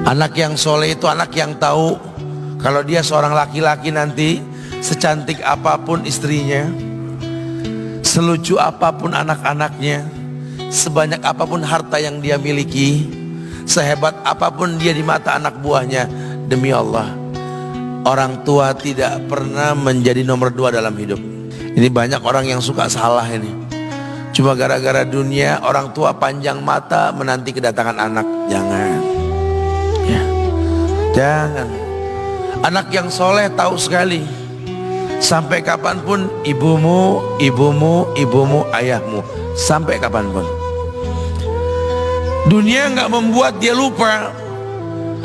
Anak yang soleh itu anak yang tahu kalau dia seorang laki-laki nanti, secantik apapun istrinya, selucu apapun anak-anaknya, sebanyak apapun harta yang dia miliki, sehebat apapun dia di mata anak buahnya, demi Allah, orang tua tidak pernah menjadi nomor 2 dalam hidup. Ini banyak orang yang suka salah ini. Cuma gara-gara dunia, orang tua panjang mata menanti kedatangan anak. Jangan ya, jangan. Anak yang soleh tahu sekali, sampai kapanpun ibumu, ayahmu, sampai kapanpun. Dunia nggak membuat dia lupa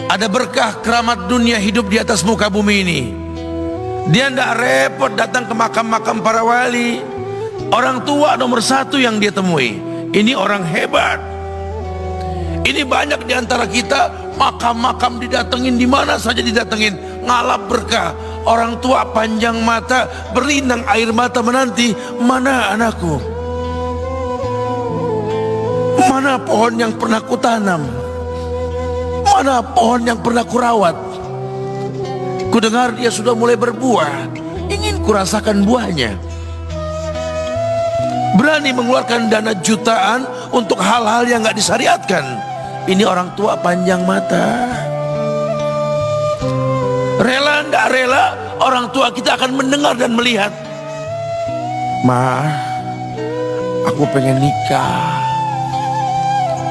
ada berkah keramat dunia hidup di atas muka bumi ini. Dia nggak repot datang ke makam-makam para wali. Orang tua nomor 1 yang dia temui. Ini orang hebat. Ini banyak di antara kita, makam-makam didatengin, di mana saja didatengin, ngalap berkah. Orang tua panjang mata, berlinang air mata menanti, mana anakku? Mana pohon yang pernah kutanam? Mana pohon yang pernah kurawat? Kudengar dia sudah mulai berbuah, ingin kurasakan buahnya. Berani mengeluarkan dana jutaan untuk hal-hal yang gak disyariatkan. Ini orang tua panjang mata. Rela nggak rela, orang tua kita akan mendengar dan melihat. Ma, aku pengen nikah,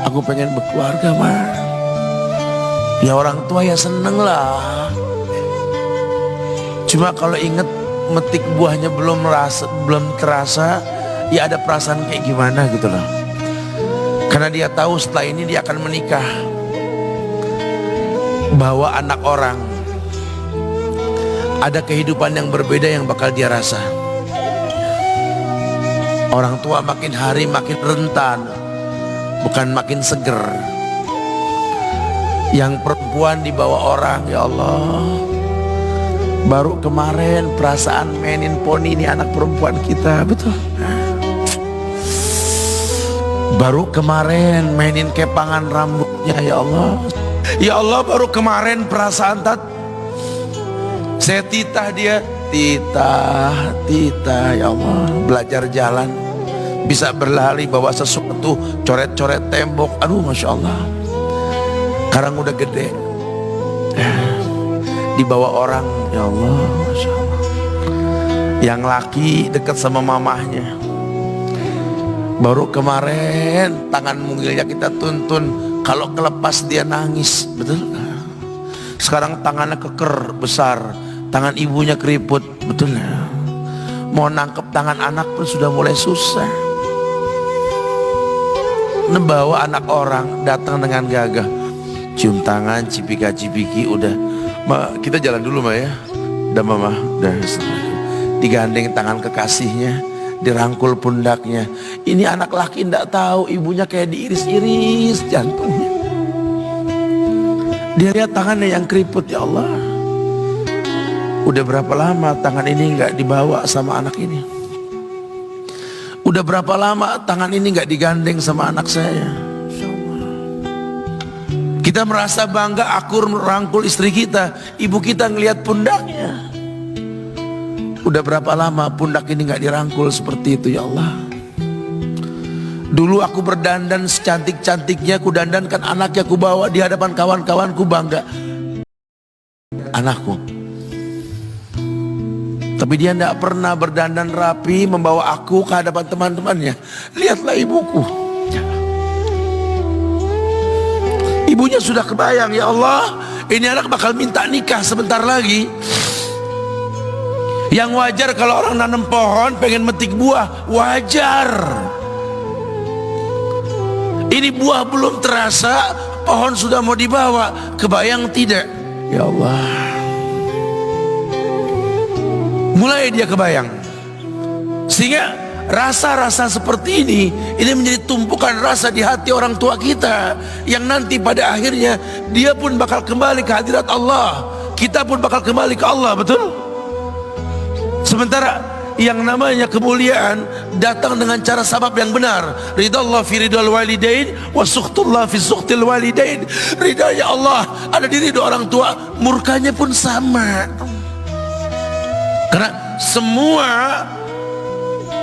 aku pengen berkeluarga, Ma. Ya orang tua ya seneng lah. Cuma kalau inget metik buahnya belum terasa, ya ada perasaan kayak gimana gitu loh. Karena dia tahu setelah ini dia akan menikah, bahwa anak orang ada kehidupan yang berbeda yang bakal dia rasa. Orang tua makin hari makin rentan, bukan makin seger. Yang perempuan dibawa orang, ya Allah. Baru kemarin perasaan mainin poni, ini anak perempuan kita, betul. Baru kemarin mainin kepangan rambutnya, ya Allah. Ya Allah, baru kemarin perasaan saya titah dia, titah, ya Allah. Belajar jalan, bisa berlari bawa sesuatu, coret-coret tembok, aduh Masya Allah. Sekarang udah gede, dibawa orang, ya Allah, Masya Allah. Yang laki dekat sama mamahnya. Baru kemarin tangan mungilnya kita tuntun, kalau kelepas dia nangis, betul. Sekarang tangannya keker besar, tangan ibunya keriput, betul. Mau nangkep tangan anak pun sudah mulai susah. Membawa anak orang datang dengan gagah, cium tangan, cipika-cipiki, udah. Ma, kita jalan dulu, Ma ya. Udah Mama, udah. Digandeng tangan kekasihnya, dirangkul pundaknya. Ini anak laki ndak tahu ibunya kayak diiris-iris jantungnya. Dia lihat tangannya yang keriput, ya Allah. Udah berapa lama tangan ini nggak dibawa sama anak ini? Udah berapa lama tangan ini nggak digandeng sama anak saya? Kita merasa bangga akur merangkul istri kita, ibu kita ngelihat pundaknya. Udah berapa lama pundak ini gak dirangkul seperti itu, ya Allah. Dulu aku berdandan secantik-cantiknya, ku dandankan anaknya, ku bawa di hadapan kawan-kawanku, bangga anakku. Tapi dia tidak pernah berdandan rapi membawa aku ke hadapan teman-temannya. Lihatlah ibuku, ibunya sudah kebayang, ya Allah, ini anak bakal minta nikah sebentar lagi. Yang wajar kalau orang nanam pohon pengen metik buah, wajar. Ini buah belum terasa, pohon sudah mau dibawa, kebayang tidak? Ya Allah. Mulai dia kebayang. Sehingga rasa-rasa seperti ini menjadi tumpukan rasa di hati orang tua kita, yang nanti pada akhirnya dia pun bakal kembali ke hadirat Allah, kita pun bakal kembali ke Allah, betul? Sementara yang namanya kemuliaan datang dengan cara sabab yang benar. Ridallah fi ridal walidain wa sukhtullah fi sukhtil walidain. Ridanya Allah ada di ridho orang tua, murkanya pun sama. Karena semua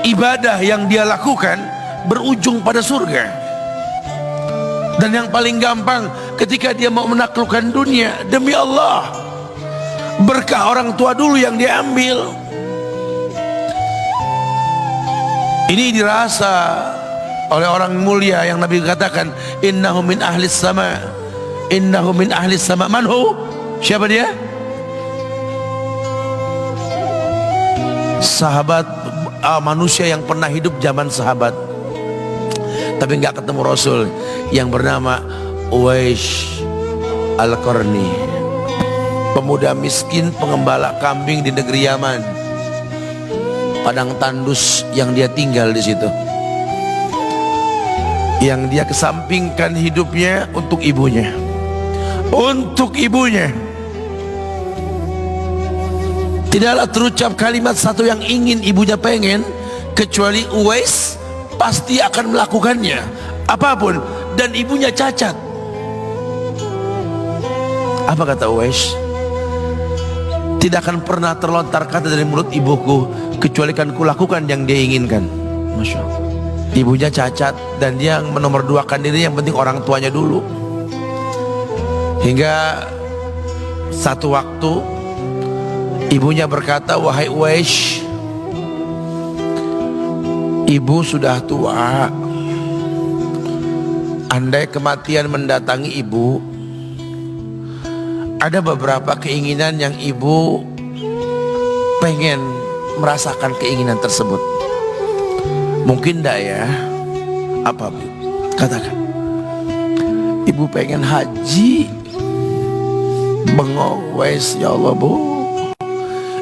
ibadah yang dia lakukan berujung pada surga. Dan yang paling gampang ketika dia mau menaklukkan dunia, demi Allah, berkah orang tua dulu yang dia ambil. Ini dirasa oleh orang mulia yang Nabi katakan, innahu min ahlis sama, innahu min ahlis sama. Manhu? Siapa dia? Sahabat, manusia yang pernah hidup zaman sahabat tapi nggak ketemu Rasul, yang bernama Uwais Al-Qarni, pemuda miskin pengembala kambing di negeri Yaman. Padang tandus yang dia tinggal di situ, yang dia kesampingkan hidupnya untuk ibunya, untuk ibunya. Tidaklah terucap kalimat satu yang ingin ibunya pengen, kecuali Uwais pasti akan melakukannya apapun, dan ibunya cacat. Apa kata Uwais? Tidak akan pernah terlontar kata dari mulut ibuku kecuali kan kulakukan yang dia inginkan. Masya Allah. Ibunya cacat dan dia menomorduakan diri, yang penting orang tuanya dulu. Hingga satu waktu ibunya berkata, wahai Uwais, ibu sudah tua. Andai kematian mendatangi ibu, ada beberapa keinginan yang ibu pengen merasakan keinginan tersebut. Mungkin enggak ya? Apa Bu? Katakan. Ibu pengen haji. Bengong Uwais, ya Allah Bu,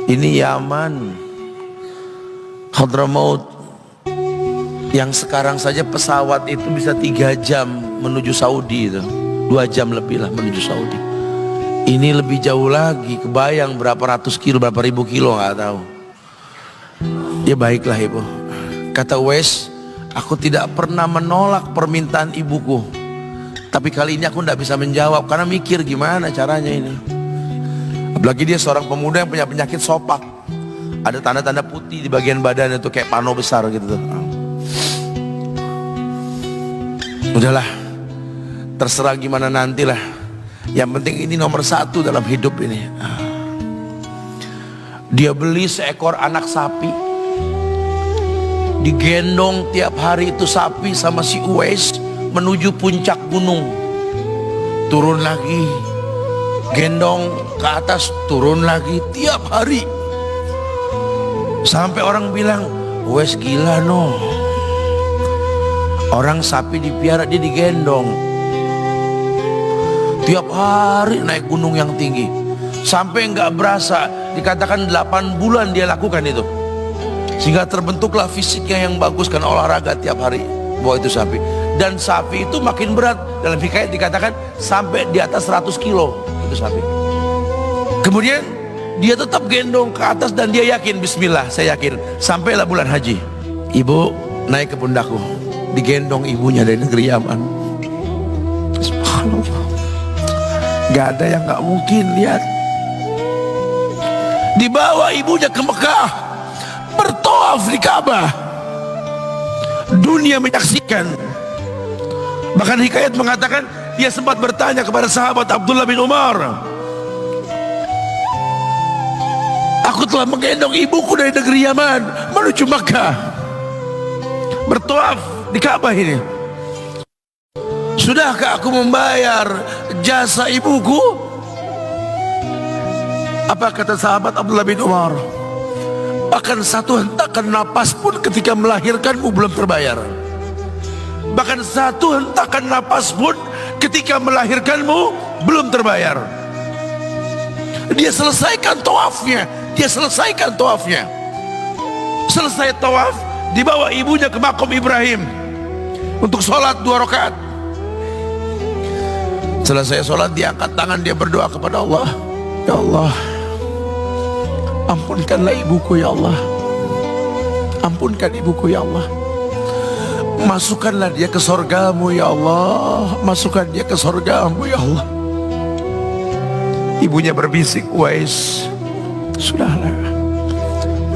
ini Yaman, Hadramaut, yang sekarang saja pesawat itu bisa 3 jam menuju Saudi, itu 2 jam lebih lah menuju Saudi. Ini lebih jauh lagi, kebayang berapa ratus kilo, berapa ribu kilo, nggak tahu. Ya baiklah ibu, kata Uwais, aku tidak pernah menolak permintaan ibuku, tapi kali ini aku tidak bisa menjawab karena mikir gimana caranya ini. Apalagi dia seorang pemuda yang punya penyakit sopak, ada tanda-tanda putih di bagian badan itu kayak pano besar gitu tuh. Udahlah, terserah gimana nantilah. Yang penting ini nomor 1 dalam hidup ini. Dia beli seekor anak sapi, digendong tiap hari itu sapi sama si Uwais menuju puncak gunung, turun lagi, gendong ke atas, turun lagi tiap hari. Sampai orang bilang, Uwais gila no, orang sapi dipiara dia digendong tiap hari naik gunung yang tinggi, sampai nggak berasa dikatakan 8 bulan dia lakukan itu, sehingga terbentuklah fisiknya yang bagus karena olahraga tiap hari bawa itu sapi. Dan sapi itu makin berat, dalam hikayat dikatakan sampai di atas 100 kilo itu sapi. Kemudian dia tetap gendong ke atas dan dia yakin, bismillah saya yakin, sampailah bulan haji, ibu naik ke pundakku, digendong ibunya dari negeri Yaman. Subhanallah, gak ada yang gak mungkin. Lihat, dibawa ibunya ke Mekah, bertawaf di Ka'bah, dunia menyaksikan. Bahkan hikayat mengatakan dia sempat bertanya kepada sahabat Abdullah bin Umar, aku telah menggendong ibuku dari negeri Yaman menuju Mekah, bertawaf di Ka'bah ini, sudahkah aku membayar jasa ibuku? Apa kata sahabat Abdullah bin Umar? Bahkan satu hentakan napas pun ketika melahirkanmu belum terbayar. Bahkan satu hentakan napas pun ketika melahirkanmu belum terbayar. Dia selesaikan tawafnya, dia selesaikan tawafnya. Selesai tawaf, dibawa ibunya ke makom Ibrahim untuk sholat 2 rakaat. Selesai sholat, dia angkat tangan, dia berdoa kepada Allah, ya Allah, ampunkanlah ibuku ya Allah. Ampunkan ibuku ya Allah. Masukkanlah dia ke sorgamu ya Allah. Masukkan dia ke sorgamu ya Allah. Ibunya berbisik, Uwais, sudahlah,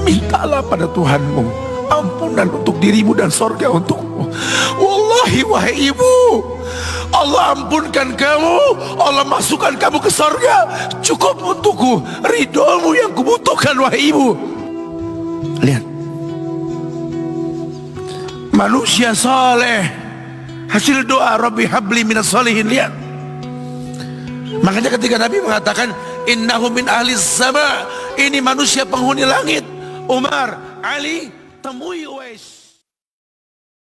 mintalah pada Tuhanmu ampunan untuk dirimu dan sorga untukmu. Wallahi wahai ibu, Allah ampunkan kamu, Allah masukkan kamu ke sorga, cukup untukku ridhomu yang kubutuhkan wahai ibu. Lihat, manusia saleh, hasil doa Rabbi habli minas solihin. Lihat, makanya ketika Nabi mengatakan innahu min ahli sama, ini manusia penghuni langit, Umar, Ali, temui Uwais.